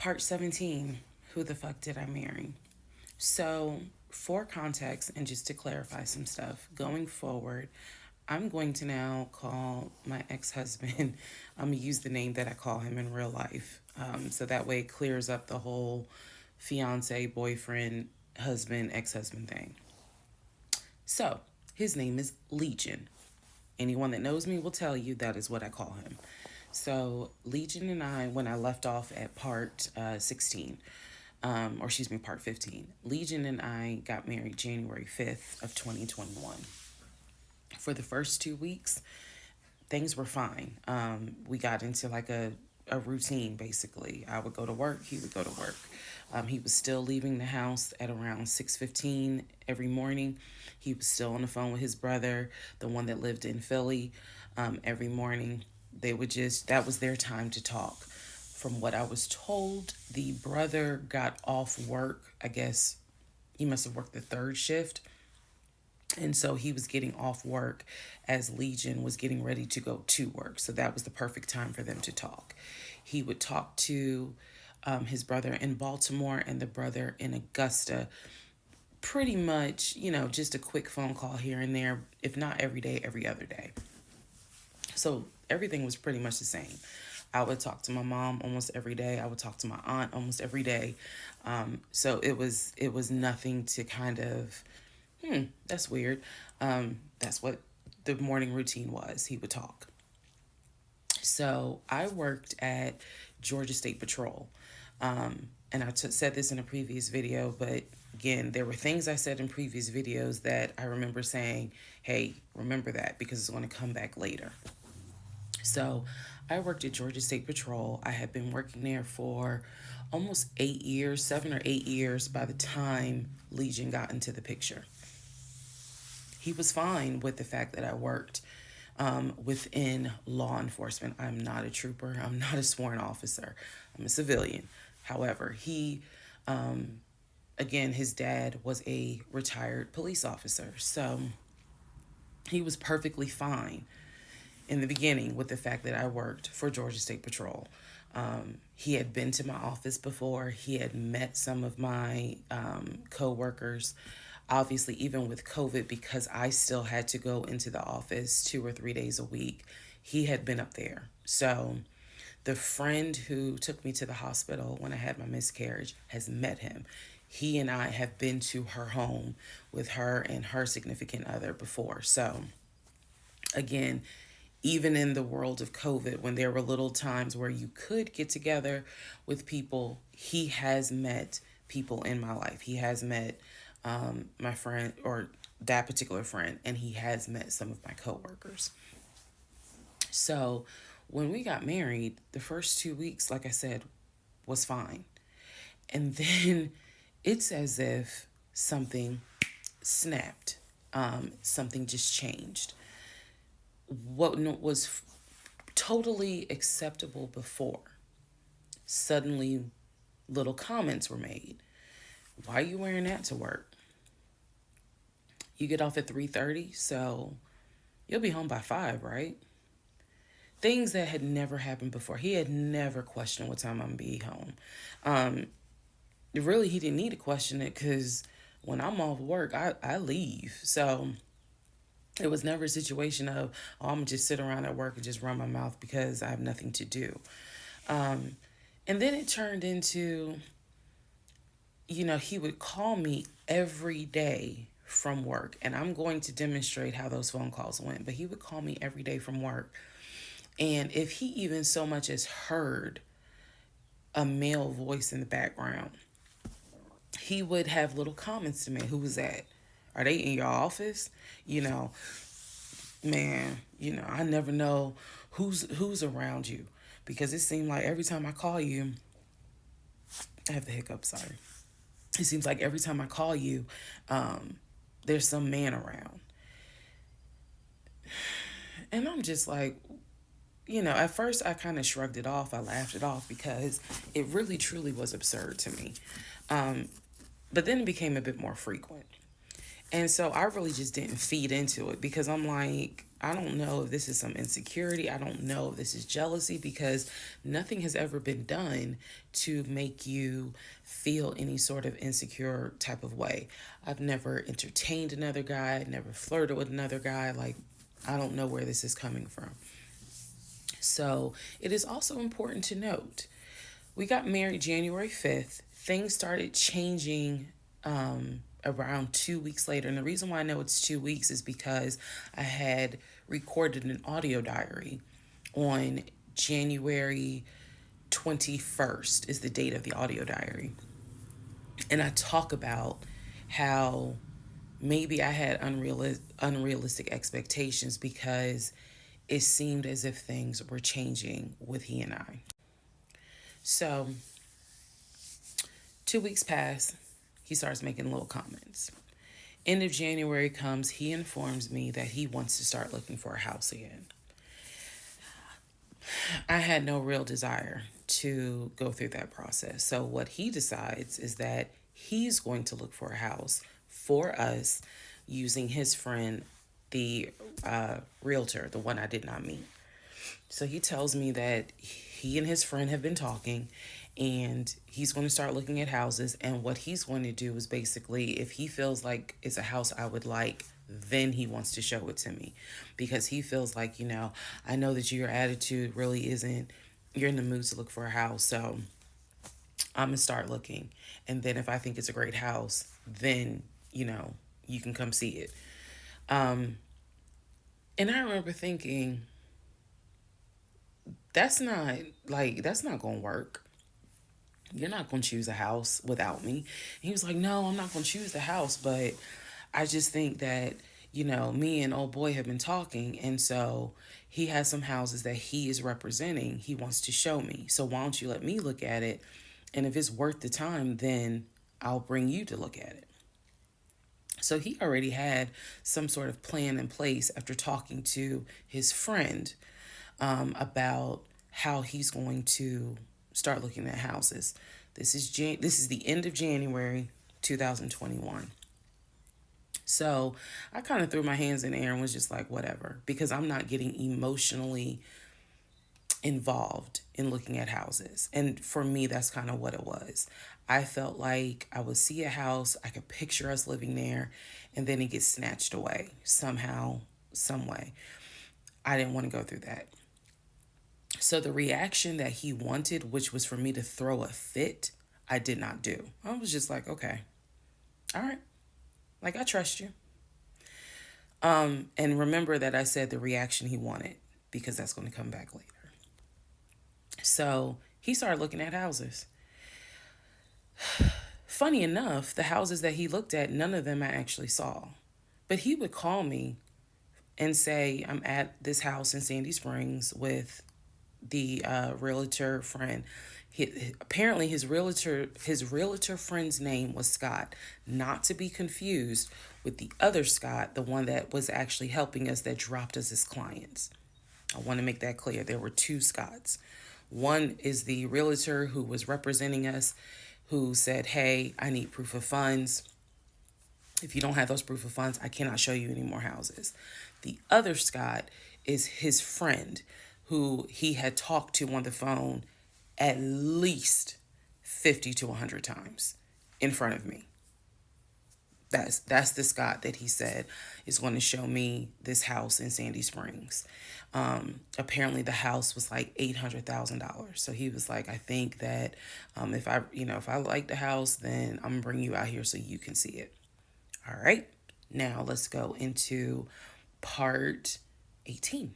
Part 17, who the fuck did I marry? So, for context and just to clarify some stuff, going forward, I'm going to now call my ex husband, I'm going to use the name that I call him in real life. So that way it clears up the whole fiance, boyfriend, husband, ex husband thing. So, his name is Legion. Anyone that knows me will tell you that is what I call him. So, Legion and I, when I left off at part 16, or excuse me, part 15, Legion and I got married January 5th of 2021. For the first 2 weeks, things were fine. We got into like a routine basically. I would go to work, he would go to work. He was still leaving the house at around 6:15 every morning. He was still on the phone with his brother, the one that lived in Philly, every morning. They would just, that was their time to talk. From what I was told, the brother got off work. I guess he must have worked the third shift. And so he was getting off work as Legion was getting ready to go to work. So that was the perfect time for them to talk. He would talk to his brother in Baltimore and the brother in Augusta. Pretty much, just a quick phone call here and there, if not every day, every other day. So everything was pretty much the same. I would talk to my mom almost every day. I would talk to my aunt almost every day. So it was nothing to kind of, that's weird. That's what the morning routine was. He would talk. So I worked at Georgia State Patrol. And I said this in a previous video, but again, there were things I said in previous videos that I remember saying, hey, remember that because it's going to come back later. So I worked at Georgia State Patrol. I had been working there for almost 8 years, 7 or 8 years by the time Legion got into the picture. He was fine with the fact that I worked within law enforcement. I'm not a trooper. I'm not a sworn officer. I'm a civilian. However, again, his dad was a retired police officer. So he was perfectly fine in the beginning with the fact that I worked for Georgia State Patrol. He had been to my office before. He had met some of my co-workers. Obviously, even with COVID, because I still had to go into the office 2 or 3 days a week, he had been up there. So the friend who took me to the hospital when I had my miscarriage has met him. He and I have been to her home with her and her significant other before. So again, even in the world of COVID, when there were little times where you could get together with people, he has met people in my life. He has met my friend, or that particular friend, and he has met some of my coworkers. So when we got married, the first 2 weeks, like I said, was fine. And then it's as if something snapped. Something just changed. What was totally acceptable before, suddenly little comments were made. Why are you wearing that to work? You get off at 3:30, so you'll be home by 5, right? Things that had never happened before. He had never questioned what time I'm gonna be home. Really, he didn't need to question it because when I'm off work, I leave. So it was never a situation of, oh, I'm gonna just sit around at work and just run my mouth because I have nothing to do. And then it turned into, he would call me every day from work, and I'm going to demonstrate how those phone calls went, but he would call me every day from work. And if he even so much as heard a male voice in the background, he would have little comments to me. Who was that? Are they in your office? You know, man, I never know who's around you because it seemed like every time I call you, I have the hiccups, sorry. It seems like every time I call you, there's some man around. And I'm just like, at first I kind of shrugged it off. I laughed it off because it really truly was absurd to me. But then it became a bit more frequent. And so I really just didn't feed into it because I'm like, I don't know if this is some insecurity. I don't know if this is jealousy because nothing has ever been done to make you feel any sort of insecure type of way. I've never entertained another guy, never flirted with another guy. Like, I don't know where this is coming from. So, it is also important to note we got married January 5th. Things started changing around 2 weeks later. And the reason why I know it's 2 weeks is because I had recorded an audio diary on January 21st, is the date of the audio diary. And I talk about how maybe I had unrealistic expectations because it seemed as if things were changing with he and I. So 2 weeks pass, he starts making little comments. End of January comes, he informs me that he wants to start looking for a house again. I had no real desire to go through that process. So what he decides is that he's going to look for a house for us using his friend, the realtor, the one I did not meet. So he tells me that he and his friend have been talking and he's going to start looking at houses. And what he's going to do is basically, if he feels like it's a house I would like, then he wants to show it to me because he feels like, I know that your attitude really isn't, you're in the mood to look for a house. So I'm going to start looking. And then if I think it's a great house, then, you can come see it. And I remember thinking, that's not going to work. You're not going to choose a house without me. And he was like, no, I'm not going to choose the house, but I just think that, me and old boy have been talking. And so he has some houses that he is representing. He wants to show me. So why don't you let me look at it? And if it's worth the time, then I'll bring you to look at it. So he already had some sort of plan in place after talking to his friend about how he's going to start looking at houses. This is the end of January 2021. So I kind of threw my hands in the air and was just like, whatever, because I'm not getting emotionally involved in looking at houses. And for me, that's kind of what it was. I felt like I would see a house, I could picture us living there, and then it gets snatched away somehow, some way. I didn't want to go through that. So the reaction that he wanted, which was for me to throw a fit, I did not do. I was just like, okay, all right. Like, I trust you. And remember that I said the reaction he wanted because that's going to come back later. So he started looking at houses. Funny enough, the houses that he looked at, none of them I actually saw. But he would call me and say, I'm at this house in Sandy Springs with the realtor friend. Apparently his realtor friend's name was Scott, not to be confused with the other Scott, the one that was actually helping us, that dropped us as clients. I want to make that clear. There were two Scotts. One is the realtor who was representing us, who said, hey, I need proof of funds. If you don't have those proof of funds, I cannot show you any more houses. The other Scott is his friend, who he had talked to on the phone at least 50 to 100 times in front of me. That's the Scott that he said is going to show me this house in Sandy Springs. Apparently the house was like $800,000. So he was like, I think that if I like the house, then I'm gonna bring you out here so you can see it. All right. Now let's go into part 18.